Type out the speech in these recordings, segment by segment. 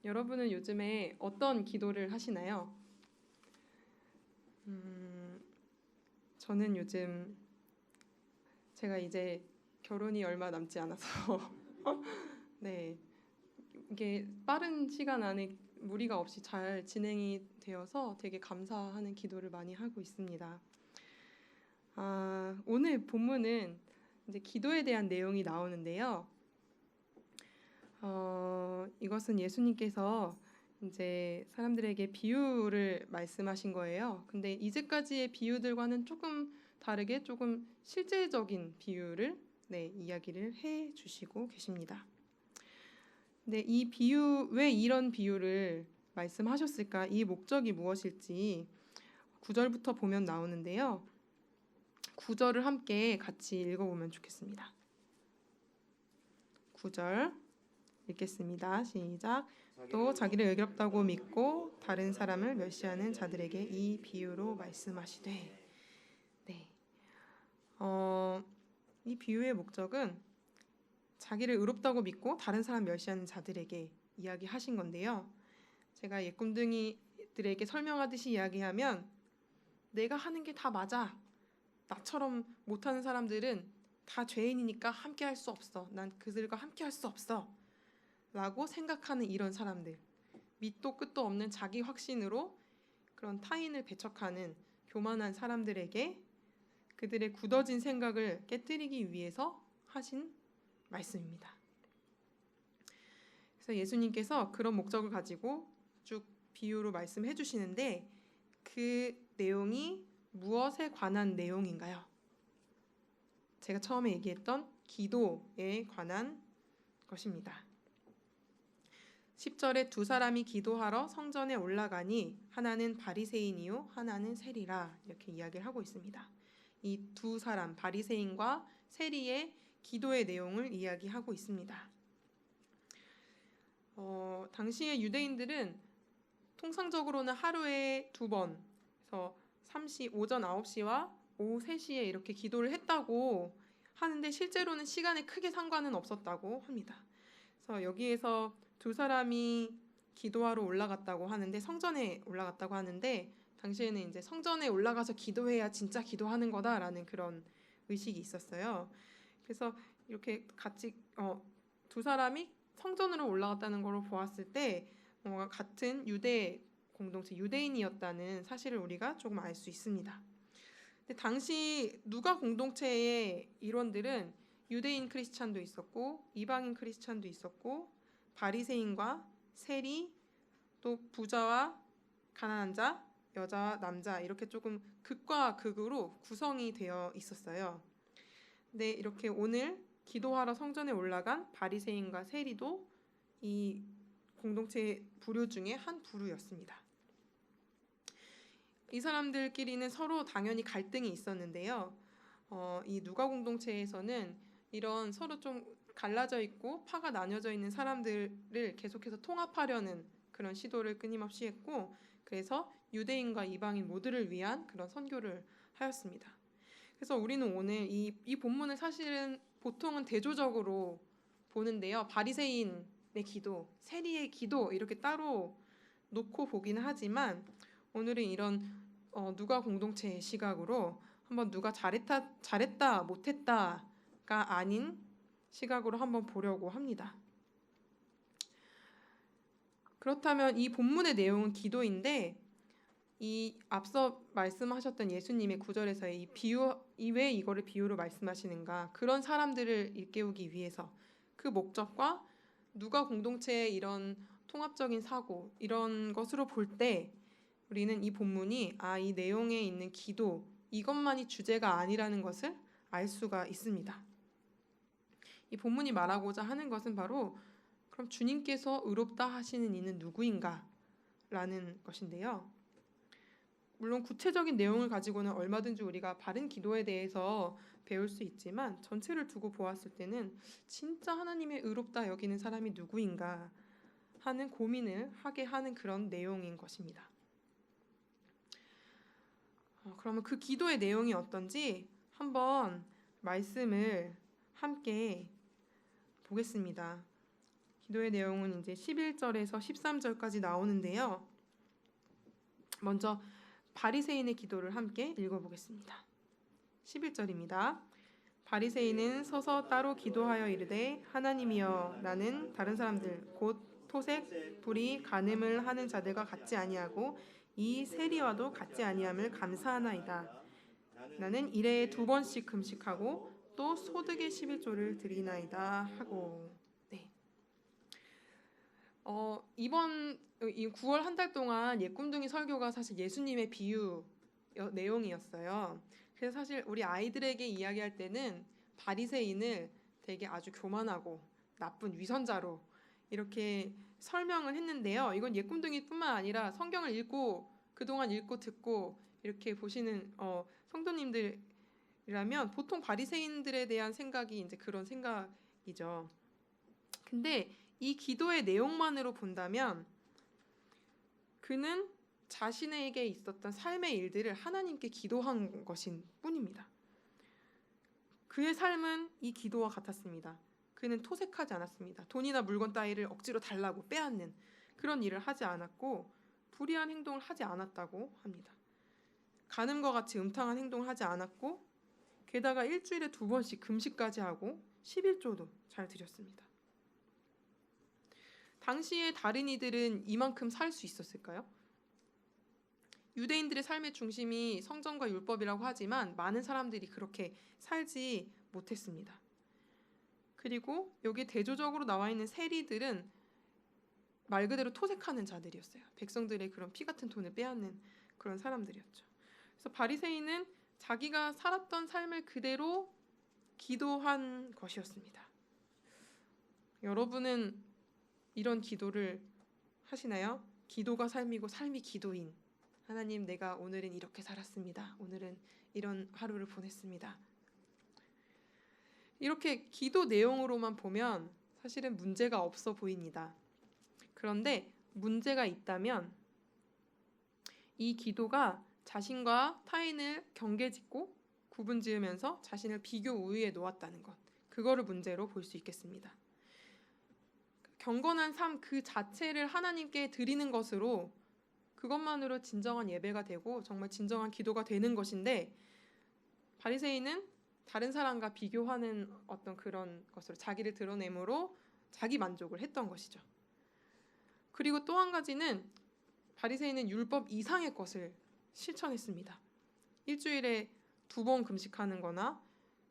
여러분은 요즘에 어떤 기도를 하시나요? 저는 요즘 제가 이제 결혼이 얼마 남지 않아서 네, 이게 빠른 시간 안에 무리가 없이 잘 진행이 되어서 되게 감사하는 기도를 많이 하고 있습니다. 오늘 본문은 이제 기도에 대한 내용이 나오는데요. 이것은 예수님께서 이제 사람들에게 비유를 말씀하신 거예요. 근데 이제까지의 비유들과는 조금 다르게 조금 실제적인 비유를 이야기를 해 주시고 계십니다. 근데 이 비유, 왜 이런 비유를 말씀하셨을까? 이 목적이 무엇일지 9절부터 보면 나오는데요. 9절을 함께 같이 읽어보면 좋겠습니다. 9절 읽겠습니다. 시작. 또 자기를 의롭다고 믿고 다른 사람을 멸시하는 자들에게 이 비유로 말씀하시되. 네. 이 비유의 목적은 자기를 의롭다고 믿고 다른 사람 멸시하는 자들에게 이야기하신 건데요. 제가 예꿈둥이들에게 설명하듯이 이야기하면 내가 하는 게 다 맞아. 나처럼 못하는 사람들은 다 죄인이니까 함께 할 수 없어. 난 그들과 함께 할 수 없어. 라고 생각하는 이런 사람들, 밑도 끝도 없는 자기 확신으로 그런 타인을 배척하는 교만한 사람들에게 그들의 굳어진 생각을 깨뜨리기 위해서 하신 말씀입니다. 그래서 예수님께서 그런 목적을 가지고 쭉 비유로 말씀해 주시는데 그 내용이 무엇에 관한 내용인가요? 제가 처음에 얘기했던 기도에 관한 것입니다. 10절에 두 사람이 기도하러 성전에 올라가니 하나는 바리새인이요 하나는 세리라, 이렇게 이야기를 하고 있습니다. 이 두 사람, 바리새인과 세리의 기도의 내용을 이야기하고 있습니다. 당시의 유대인들은 통상적으로는 하루에 2번, 그래서 오전 9시와 오후 3시에 이렇게 기도를 했다고 하는데 실제로는 시간에 크게 상관은 없었다고 합니다. 그래서 여기에서 두 사람이 기도하러 올라갔다고 하는데, 성전에 올라갔다고 하는데, 당시에는 이제 성전에 올라가서 기도해야 진짜 기도하는 거다라는 그런 의식이 있었어요. 그래서 이렇게 같이 두 사람이 성전으로 올라갔다는 걸 보았을 때 같은 유대 공동체, 유대인이었다는 사실을 우리가 조금 알 수 있습니다. 근데 당시 누가 공동체의 일원들은 유대인 크리스찬도 있었고 이방인 크리스찬도 있었고 바리새인과 세리, 또 부자와 가난한 자, 여자와 남자, 이렇게 조금 극과 극으로 구성이 되어 있었어요. 근데 이렇게 오늘 기도하러 성전에 올라간 바리새인과 세리도 이 공동체 부류 중에 한 부류였습니다. 이 사람들끼리는 서로 당연히 갈등이 있었는데요. 이 누가 공동체에서는 이런 서로 좀 갈라져 있고 파가 나뉘어져 있는 사람들을 계속해서 통합하려는 그런 시도를 끊임없이 했고, 그래서 유대인과 이방인 모두를 위한 그런 선교를 하였습니다. 그래서 우리는 오늘 이 본문을 사실은 보통은 대조적으로 보는데요. 바리새인의 기도, 세리의 기도 이렇게 따로 놓고 보기는 하지만 오늘은 이런 누가 공동체의 시각으로 한번 누가 잘했다 못했다가 아닌 시각으로 한번 보려고 합니다. 그렇다면 이 본문의 내용은 기도인데, 이 앞서 말씀하셨던 예수님의 구절에서의 이 비유, 왜 이거를 비유로 말씀하시는가, 그런 사람들을 일깨우기 위해서 그 목적과 누가 공동체의 이런 통합적인 사고, 이런 것으로 볼 때 우리는 이 본문이 이 내용에 있는 기도, 이것만이 주제가 아니라는 것을 알 수가 있습니다. 이 본문이 말하고자 하는 것은 바로 그럼 주님께서 의롭다 하시는 이는 누구인가? 라는 것인데요. 물론 구체적인 내용을 가지고는 얼마든지 우리가 바른 기도에 대해서 배울 수 있지만 전체를 두고 보았을 때는 진짜 하나님의 의롭다 여기는 사람이 누구인가 하는 고민을 하게 하는 그런 내용인 것입니다. 그러면 그 기도의 내용이 어떤지 한번 말씀을 함께 보겠습니다. 기도의 내용은 이제 11절에서 13절까지 나오는데요. 먼저 바리새인의 기도를 함께 읽어보겠습니다. 11절입니다. 바리새인은 서서 따로 기도하여 이르되 하나님이여 나는 다른 사람들 곧 토색, 불의, 간음을 하는 자들과 같지 아니하고 이 세리와도 같지 아니함을 감사하나이다. 나는 일해에 2번씩 금식하고 또 소득의 11조를 드리나이다 하고. 네. 이번 이 9월 한 달 동안 예꿈둥이 설교가 사실 예수님의 비유 내용이었어요. 그래서 사실 우리 아이들에게 이야기할 때는 바리새인을 되게 아주 교만하고 나쁜 위선자로 이렇게 설명을 했는데요. 이건 예꿈둥이뿐만 아니라 성경을 읽고 그동안 읽고 듣고 이렇게 보시는 성도님들이라면 보통 바리새인들에 대한 생각이 이제 그런 생각이죠. 근데 이 기도의 내용만으로 본다면 그는 자신에게 있었던 삶의 일들을 하나님께 기도한 것인 뿐입니다. 그의 삶은 이 기도와 같았습니다. 그는 토색하지 않았습니다. 돈이나 물건 따위를 억지로 달라고 빼앗는 그런 일을 하지 않았고 불의한 행동을 하지 않았다고 합니다. 간음과 같이 음탕한 행동을 하지 않았고 게다가 일주일에 2번씩 금식까지 하고 11조도 잘 드렸습니다. 당시에 다른 이들은 이만큼 살 수 있었을까요? 유대인들의 삶의 중심이 성전과 율법이라고 하지만 많은 사람들이 그렇게 살지 못했습니다. 그리고 여기 대조적으로 나와 있는 세리들은 말 그대로 토색하는 자들이었어요. 백성들의 그런 피 같은 돈을 빼앗는 그런 사람들이었죠. 그래서 바리새인은 자기가 살았던 삶을 그대로 기도한 것이었습니다. 여러분은 이런 기도를 하시나요? 기도가 삶이고 삶이 기도인 하나님, 내가 오늘은 이렇게 살았습니다. 오늘은 이런 하루를 보냈습니다. 이렇게 기도 내용으로만 보면 사실은 문제가 없어 보입니다. 그런데 문제가 있다면 이 기도가 자신과 타인을 경계짓고 구분지으면서 자신을 비교 우위에 놓았다는 것, 그거를 문제로 볼 수 있겠습니다. 경건한 삶 그 자체를 하나님께 드리는 것으로 그것만으로 진정한 예배가 되고 정말 진정한 기도가 되는 것인데 바리새인은 다른 사람과 비교하는 어떤 그런 것으로 자기를 드러내므로 자기 만족을 했던 것이죠. 그리고 또 한 가지는 바리새인은 율법 이상의 것을 실천했습니다. 일주일에 2번 금식하는 거나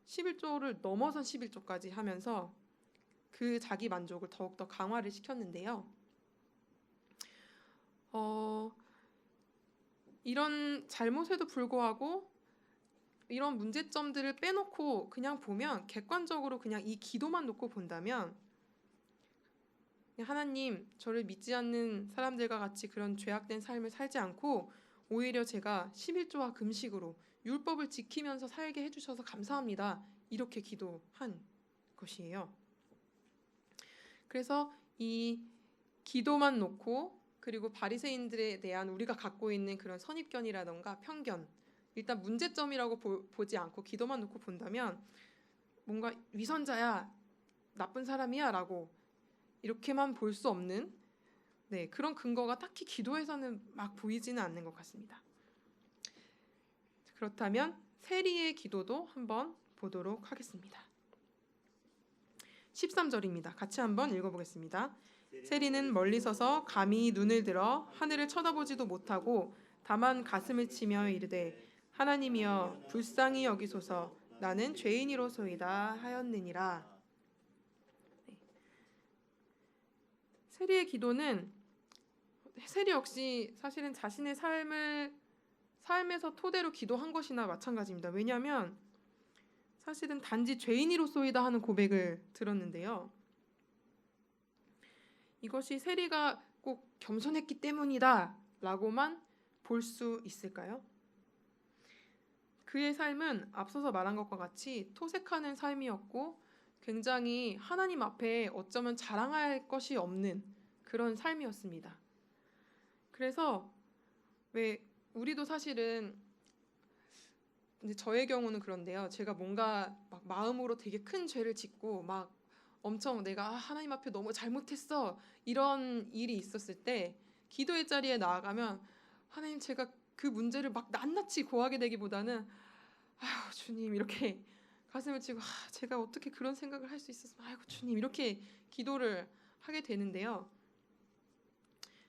11조를 넘어선 11조까지 하면서 그 자기 만족을 더욱더 강화를 시켰는데요. 이런 잘못에도 불구하고 이런 문제점들을 빼놓고 그냥 보면 객관적으로 그냥 이 기도만 놓고 본다면 하나님, 저를 믿지 않는 사람들과 같이 그런 죄악된 삶을 살지 않고 오히려 제가 11조와 금식으로 율법을 지키면서 살게 해주셔서 감사합니다. 이렇게 기도한 것이에요. 그래서 이 기도만 놓고 그리고 바리새인들에 대한 우리가 갖고 있는 그런 선입견이라던가 편견, 일단 문제점이라고 보지 않고 기도만 놓고 본다면 뭔가 위선자야, 나쁜 사람이야 라고 이렇게만 볼 수 없는 그런 근거가 딱히 기도에서는 막 보이지는 않는 것 같습니다. 그렇다면 세리의 기도도 한번 보도록 하겠습니다. 13절입니다. 같이 한번 읽어보겠습니다. 세리는 멀리 서서 감히 눈을 들어 하늘을 쳐다보지도 못하고 다만 가슴을 치며 이르되 하나님이여 불쌍히 여기소서 나는 죄인이로소이다 하였느니라. 세리의 기도는 세리 역시 사실은 자신의 삶에서 토대로 기도한 것이나 마찬가지입니다. 왜냐하면 사실은 단지 죄인이로소이다 하는 고백을 들었는데요. 이것이 세리가 꼭 겸손했기 때문이다 라고만 볼 수 있을까요? 그의 삶은 앞서서 말한 것과 같이 토색하는 삶이었고 굉장히 하나님 앞에 어쩌면 자랑할 것이 없는 그런 삶이었습니다. 그래서 왜 우리도 사실은 이제 저의 경우는 그런데요. 제가 뭔가 막 마음으로 되게 큰 죄를 짓고 막 엄청 내가 하나님 앞에 너무 잘못했어 이런 일이 있었을 때 기도의 자리에 나아가면 하나님 제가 그 문제를 막 낱낱이 고하게 되기보다는 아유 주님 이렇게 가슴을 치고 제가 어떻게 그런 생각을 할 수 있었으면 아이고 주님 이렇게 기도를 하게 되는데요.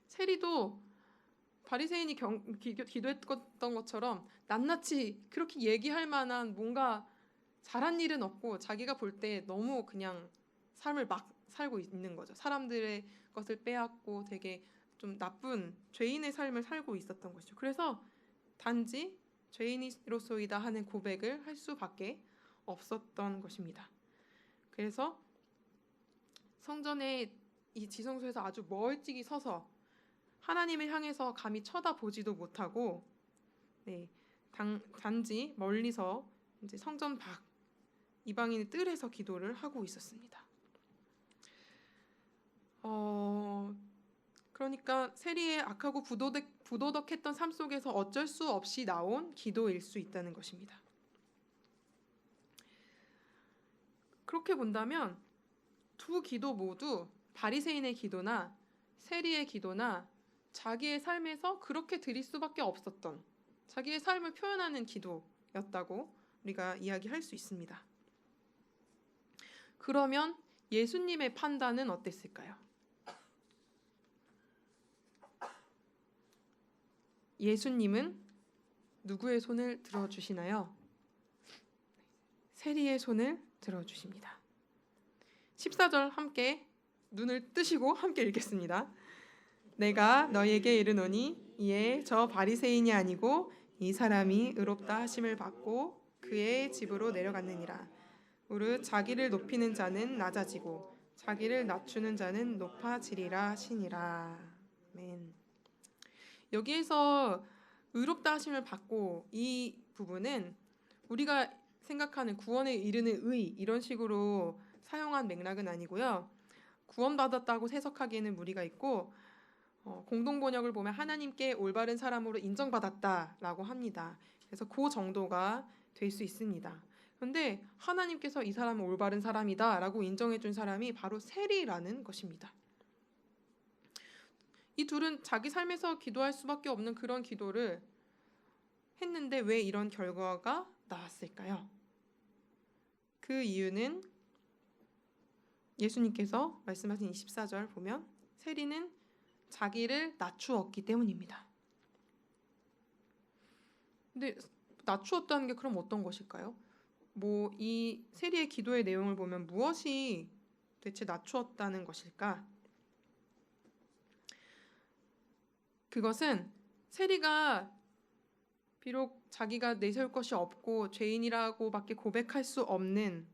세리도 바리새인이 기도했던 것처럼 낱낱이 그렇게 얘기할 만한 뭔가 잘한 일은 없고 자기가 볼 때 너무 그냥 삶을 막 살고 있는 거죠. 사람들의 것을 빼앗고 되게 좀 나쁜 죄인의 삶을 살고 있었던 것이죠. 그래서 단지 죄인으로서이다 하는 고백을 할 수밖에 없었던 것입니다. 그래서 성전의 이 지성소에서 아주 멀찍이 서서 하나님을 향해서 감히 쳐다보지도 못하고 단지 멀리서 이제 성전 밖 이방인의 뜰에서 기도를 하고 있었습니다. 그러니까 세리의 악하고 부도덕했던 삶 속에서 어쩔 수 없이 나온 기도일 수 있다는 것입니다. 그렇게 본다면 두 기도 모두 바리새인의 기도나 세리의 기도나 자기의 삶에서 그렇게 드릴 수밖에 없었던 자기의 삶을 표현하는 기도였다고 우리가 이야기할 수 있습니다. 그러면 예수님의 판단은 어땠을까요? 예수님은 누구의 손을 들어주시나요? 세리의 손을 들어주십니다. 14절 함께 눈을 뜨시고 함께 읽겠습니다. 내가 너희에게 이르노니 이에 저 바리새인이 아니고 이 사람이 의롭다 하심을 받고 그의 집으로 내려갔느니라. 무릇 자기를 높이는 자는 낮아지고 자기를 낮추는 자는 높아지리라 하시니라. 아멘. 여기에서 의롭다 하심을 받고 이 부분은 우리가 생각하는 구원에 이르는 의 이런 식으로 사용한 맥락은 아니고요. 구원받았다고 해석하기에는 무리가 있고 공동번역을 보면 하나님께 올바른 사람으로 인정받았다라고 합니다. 그래서 그 정도가 될 수 있습니다. 그런데 하나님께서 이 사람은 올바른 사람이다라고 인정해 준 사람이 바로 세리라는 것입니다. 이 둘은 자기 삶에서 기도할 수밖에 없는 그런 기도를 했는데 왜 이런 결과가 나왔을까요? 그 이유는 예수님께서 말씀하신 24절 보면 세리는 자기를 낮추었기 때문입니다. 근데 낮추었다는 게 그럼 어떤 것일까요? 이 세리의 기도의 내용을 보면 무엇이 대체 낮추었다는 것일까? 그것은 세리가 비록 자기가 내세울 것이 없고 죄인이라고밖에 고백할 수 없는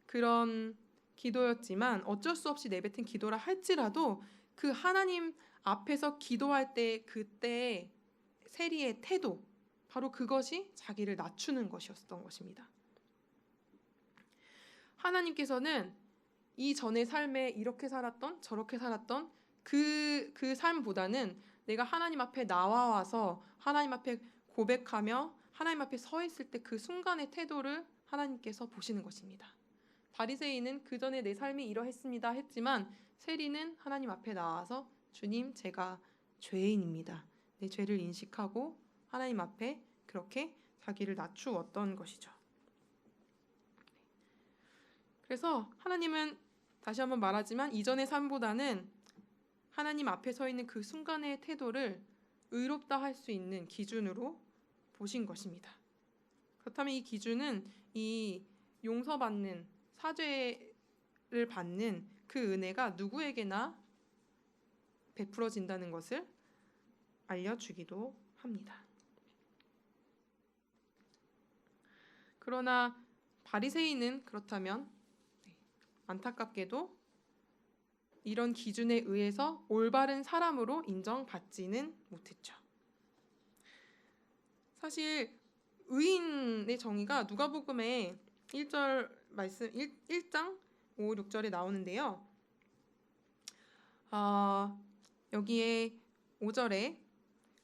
그런 기도였지만 어쩔 수 없이 내뱉은 기도라 할지라도 그 하나님 앞에서 기도할 때 그때의 세리의 태도 바로 그것이 자기를 낮추는 것이었던 것입니다. 하나님께서는 이전의 삶에 이렇게 살았던 저렇게 살았던 그 삶보다는 내가 하나님 앞에 나와서 하나님 앞에 고백하며 하나님 앞에 서 있을 때 그 순간의 태도를 하나님께서 보시는 것입니다. 바리새인은 그 전에 내 삶이 이러했습니다 했지만 세리는 하나님 앞에 나와서 주님 제가 죄인입니다. 내 죄를 인식하고 하나님 앞에 그렇게 자기를 낮추었던 것이죠. 그래서 하나님은 다시 한번 말하지만 이전의 삶보다는 하나님 앞에 서 있는 그 순간의 태도를 의롭다 할 수 있는 기준으로 보신 것입니다. 그렇다면 이 기준은 이 용서받는 사죄를 받는 그 은혜가 누구에게나 베풀어진다는 것을 알려주기도 합니다. 그러나 바리새인은 그렇다면 안타깝게도 이런 기준에 의해서 올바른 사람으로 인정받지는 못했죠. 사실 의인의 정의가 누가복음의 1절 말씀 1장 5, 6절에 나오는데요. 여기에 5절에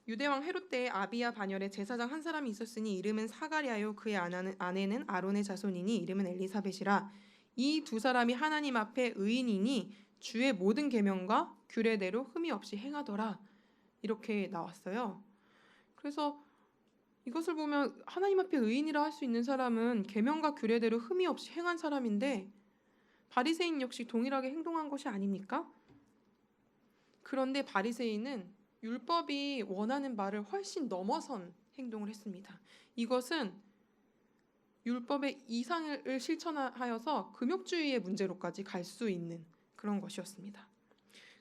유대왕 헤롯 때에 아비야 반열에 제사장 한 사람이 있었으니 이름은 사가랴요 그의 아내는 아론의 자손이니 이름은 엘리사벳이라. 이 두 사람이 하나님 앞에 의인이니 주의 모든 계명과 규례대로 흠이 없이 행하더라. 이렇게 나왔어요. 그래서 이것을 보면 하나님 앞에 의인이라 할 수 있는 사람은 계명과 규례대로 흠이 없이 행한 사람인데 바리새인 역시 동일하게 행동한 것이 아닙니까? 그런데 바리새인은 율법이 원하는 바를 훨씬 넘어선 행동을 했습니다. 이것은 율법의 이상을 실천하여서 금욕주의의 문제로까지 갈 수 있는 그런 것이었습니다.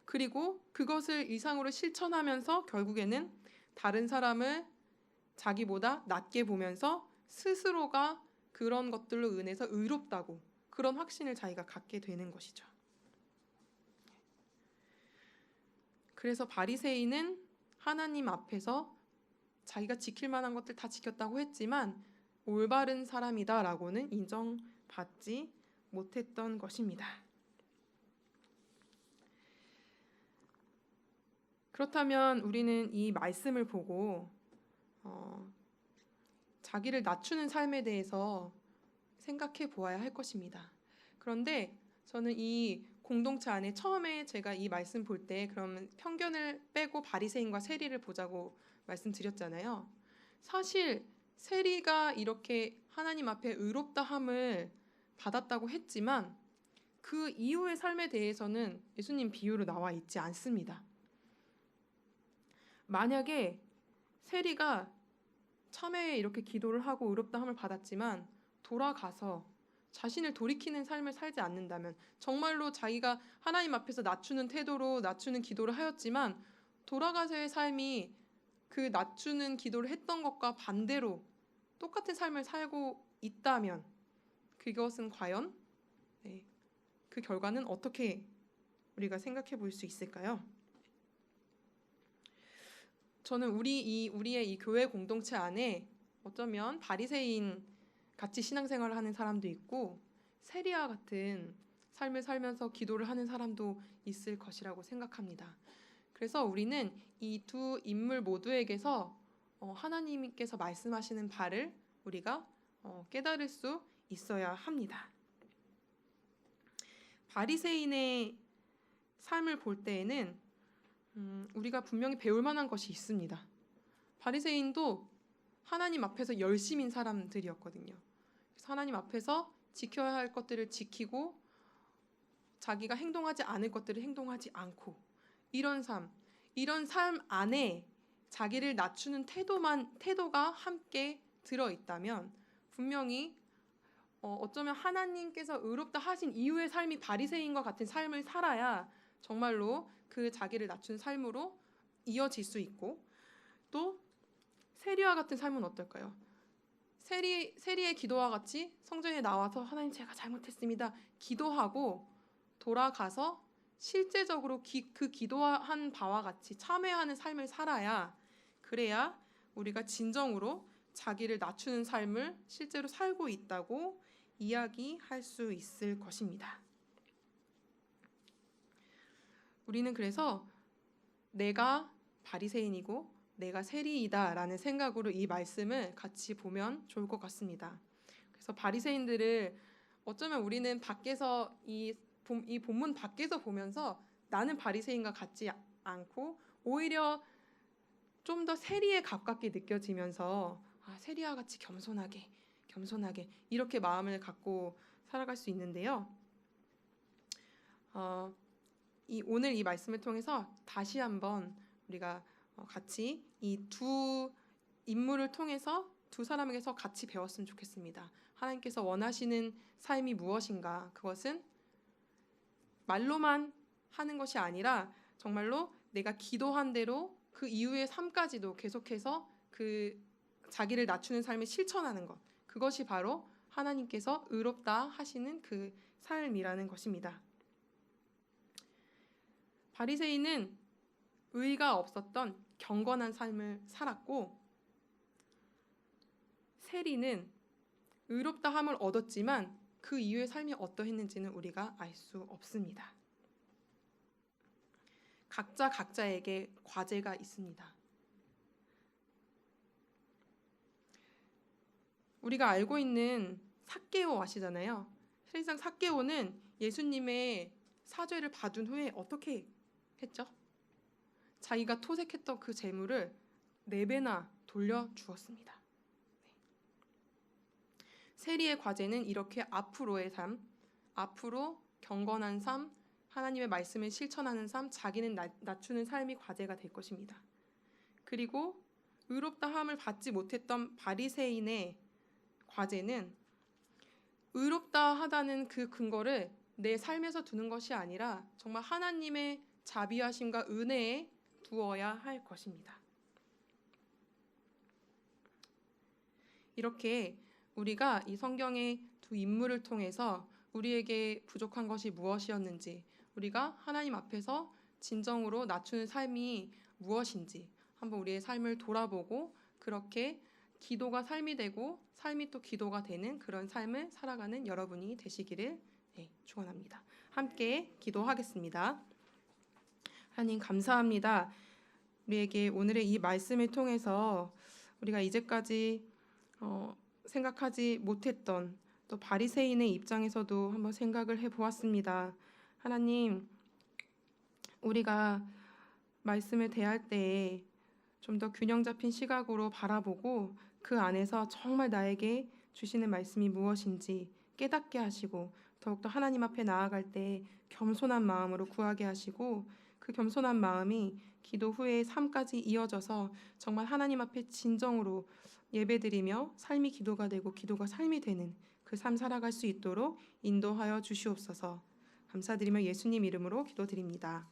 그리고 그것을 이상으로 실천하면서 결국에는 다른 사람을 자기보다 낮게 보면서 스스로가 그런 것들로 인해서 의롭다고 그런 확신을 자기가 갖게 되는 것이죠. 그래서 바리새인은 하나님 앞에서 자기가 지킬 만한 것들 다 지켰다고 했지만 올바른 사람이다라고는 인정받지 못했던 것입니다. 그렇다면 우리는 이 말씀을 보고 자기를 낮추는 삶에 대해서 생각해 보아야 할 것입니다. 그런데 저는 이 공동체 안에 처음에 제가 이 말씀 볼 때 그러면 편견을 빼고 바리새인과 세리를 보자고 말씀드렸잖아요. 사실 세리가 이렇게 하나님 앞에 의롭다함을 받았다고 했지만 그 이후의 삶에 대해서는 예수님 비유로 나와 있지 않습니다. 만약에 세리가 참회에 이렇게 기도를 하고 의롭다함을 받았지만 돌아가서 자신을 돌이키는 삶을 살지 않는다면 정말로 자기가 하나님 앞에서 낮추는 태도로 낮추는 기도를 하였지만 돌아가서의 삶이 그 낮추는 기도를 했던 것과 반대로 똑같은 삶을 살고 있다면 그것은 과연 그 결과는 어떻게 우리가 생각해 볼 수 있을까요? 저는 우리의 이 교회 공동체 안에 어쩌면 바리새인 같이 신앙생활을 하는 사람도 있고 세리와 같은 삶을 살면서 기도를 하는 사람도 있을 것이라고 생각합니다. 그래서 우리는 이 두 인물 모두에게서 하나님께서 말씀하시는 바를 우리가 깨달을 수 있어야 합니다. 바리새인의 삶을 볼 때에는 우리가 분명히 배울 만한 것이 있습니다. 바리새인도 하나님 앞에서 열심인 사람들이었거든요. 그래서 하나님 앞에서 지켜야 할 것들을 지키고 자기가 행동하지 않을 것들을 행동하지 않고 이런 삶 안에 자기를 낮추는 태도가 함께 들어있다면 분명히 어쩌면 하나님께서 의롭다 하신 이후의 삶이 바리새인과 같은 삶을 살아야 정말로 그 자기를 낮춘 삶으로 이어질 수 있고 또 세리와 같은 삶은 어떨까요? 세리의 기도와 같이 성전에 나와서 하나님 제가 잘못했습니다. 기도하고 돌아가서 실제적으로 그 기도한 바와 같이 참회하는 삶을 살아야 그래야 우리가 진정으로 자기를 낮추는 삶을 실제로 살고 있다고 이야기할 수 있을 것입니다. 우리는 그래서 내가 바리새인이고 내가 세리이다라는 생각으로 이 말씀을 같이 보면 좋을 것 같습니다. 그래서 바리새인들을 어쩌면 우리는 밖에서 이 본문 밖에서 보면서 나는 바리새인과 같지 않고 오히려 좀 더 세리에 가깝게 느껴지면서 세리와 같이 겸손하게 이렇게 마음을 갖고 살아갈 수 있는데요. 오늘 이 말씀을 통해서 다시 한번 우리가 같이 이 두 인물을 통해서 두 사람에게서 같이 배웠으면 좋겠습니다. 하나님께서 원하시는 삶이 무엇인가? 그것은 말로만 하는 것이 아니라 정말로 내가 기도한 대로 그 이후의 삶까지도 계속해서 그 자기를 낮추는 삶을 실천하는 것. 그것이 바로 하나님께서 의롭다 하시는 그 삶이라는 것입니다. 바리새인은 의가 없었던 경건한 삶을 살았고 세리는 의롭다함을 얻었지만 그 이후의 삶이 어떠했는지는 우리가 알 수 없습니다. 각자에게 과제가 있습니다. 우리가 알고 있는 삭개오 아시잖아요. 사실상 삭개오는 예수님의 사죄를 받은 후에 어떻게 했죠? 자기가 토색했던 그 재물을 4배나 돌려주었습니다. 세리의 과제는 이렇게 앞으로의 삶, 앞으로 경건한 삶, 하나님의 말씀을 실천하는 삶, 자기는 낮추는 삶이 과제가 될 것입니다. 그리고 의롭다함을 받지 못했던 바리새인의 과제는 의롭다 하다는 그 근거를 내 삶에서 두는 것이 아니라 정말 하나님의 자비하심과 은혜에 두어야 할 것입니다. 이렇게 우리가 이 성경의 두 인물을 통해서 우리에게 부족한 것이 무엇이었는지, 우리가 하나님 앞에서 진정으로 낮추는 삶이 무엇인지 한번 우리의 삶을 돌아보고 그렇게 기도가 삶이 되고 삶이 또 기도가 되는 그런 삶을 살아가는 여러분이 되시기를 축원합니다. 함께 기도하겠습니다. 하나님 감사합니다. 우리에게 오늘의 이 말씀을 통해서 우리가 이제까지 생각하지 못했던 또 바리새인의 입장에서도 한번 생각을 해보았습니다. 하나님, 우리가 말씀을 대할 때에 좀 더 균형 잡힌 시각으로 바라보고 그 안에서 정말 나에게 주시는 말씀이 무엇인지 깨닫게 하시고 더욱더 하나님 앞에 나아갈 때 겸손한 마음으로 구하게 하시고 그 겸손한 마음이 기도 후의 삶까지 이어져서 정말 하나님 앞에 진정으로 예배드리며 삶이 기도가 되고 기도가 삶이 되는 그 삶 살아갈 수 있도록 인도하여 주시옵소서. 감사드리며 예수님 이름으로 기도드립니다.